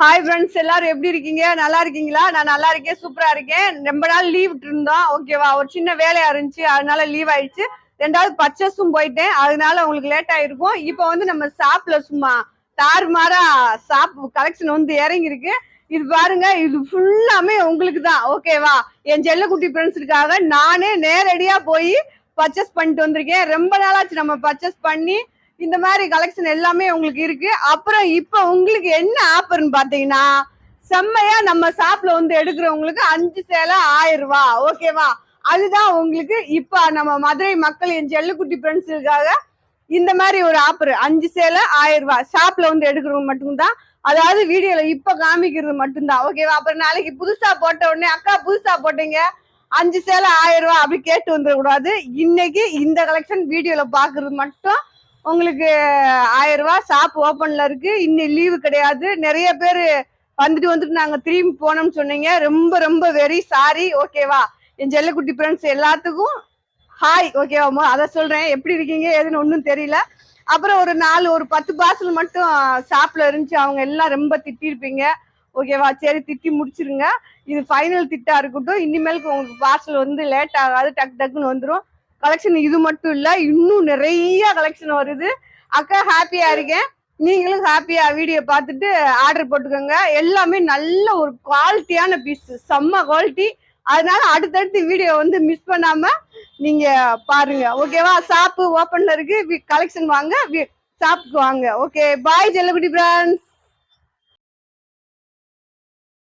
Hi friends, எல்லாரும் எப்படி இருக்கீங்க? நல்லா இருக்கீங்களா? நான் நல்லா இருக்கேன், சூப்பரா இருக்கேன். ரொம்ப நாள் லீவ் இருந்தோம், ஓகேவா? ஒரு சின்ன வேலையா இருந்துச்சு, அதனால லீவ் ஆயிடுச்சு. ரெண்டாவது பர்ச்சேஸும் போயிட்டேன், அதனால உங்களுக்கு லேட் ஆயிருக்கும். இப்போ வந்து நம்ம ஷாப்ல சும்மா தாறுமாறா ஷாப் கலெக்ஷன் வந்து இறங்கி இருக்கு. இது பாருங்க, இது ஃபுல்லாமே உங்களுக்கு தான், ஓகேவா? என் செல்லக்குட்டி ஃப்ரெண்ட்ஸுக்காக நானே நேரடியா போய் பர்ச்சேஸ் பண்ணிட்டு வந்திருக்கேன். ரொம்ப நாளாச்சு நம்ம பர்ச்சேஸ் பண்ணி. இந்த மாதிரி கலெக்ஷன் எல்லாமே உங்களுக்கு இருக்கு. அப்புறம் இப்ப உங்களுக்கு என்ன ஆஃபர்னு பாத்தீங்கன்னா, செம்மையா நம்ம ஷாப்ல வந்து எடுக்கிறவங்களுக்கு 5 சேலை 1000 ரூபாய், ஓகேவா? அதுதான் உங்களுக்கு இப்ப நம்ம மதுரை மக்கள் என் செல்லுக்குட்டி ஃப்ரெண்ட்ஸுக்காக இந்த மாதிரி ஒரு ஆஃபர். 5 சேலை 1000 ரூபாய் ஷாப்ல வந்து எடுக்கிறவங்க மட்டும்தான். அதாவது வீடியோல இப்ப காமிக்கிறது மட்டும்தான், ஓகேவா? அப்புறம் நாளைக்கு புதுசா போட்ட உடனே அக்கா புதுசா போட்டீங்க 5 சேலை 1000 ரூபாய் அப்படி கேட்டு வந்துடக்கூடாது. இன்னைக்கு இந்த கலெக்ஷன் வீடியோல பாக்குறது மட்டும் உங்களுக்கு 1000 ரூபாய். ஷாப் ஓபன்ல இருக்கு, இன்னும் லீவு கிடையாது. நிறைய பேர் வந்துட்டு நாங்க திரும்பி போனோம்னு சொன்னீங்க. ரொம்ப ரொம்ப வெரி சாரி, ஓகேவா? என் செல்லக்குட்டி ஃப்ரெண்ட்ஸ் எல்லாத்துக்கும் ஹாய், ஓகேவா? அதை சொல்றேன், எப்படி இருக்கீங்க ஏதுன்னு ஒன்றும் தெரியல. அப்புறம் ஒரு 10 பார்சல் மட்டும் ஷாப்ல இருந்துச்சு, அவங்க எல்லாம் ரொம்ப திட்டிருப்பீங்க, ஓகேவா? சரி, திட்டி முடிச்சிருங்க. இது ஃபைனல் திட்டா இருக்கட்டும். இனிமேலுக்கு உங்களுக்கு பார்சல் வந்து லேட் ஆகாது, டக்கு டக்குன்னு வந்துடும். கலெக்ஷன் இது மட்டும் இல்ல, இன்னும் நிறைய கலெக்ஷன் வருது. அக்கா ஹாப்பியா இருக்கேன், நீங்களும் ஹாப்பியா வீடியோ பார்த்துட்டு ஆர்டர் போட்டுக்கோங்க. எல்லாமே நல்ல ஒரு குவாலிட்டியான பீஸ், செம்ம குவாலிட்டி. அதனால அடுத்தடுத்து வீடியோ வந்து மிஸ் பண்ணாம நீங்க பாருங்க, ஓகேவா? ஷாப்பு ஓப்பன்ல இருக்கு, கலெக்ஷன் வாங்க, ஷாப்புக்கு வாங்க. ஓகே, பாய் செல்லக்குட்டி ஃப்ரெண்ட்ஸ்.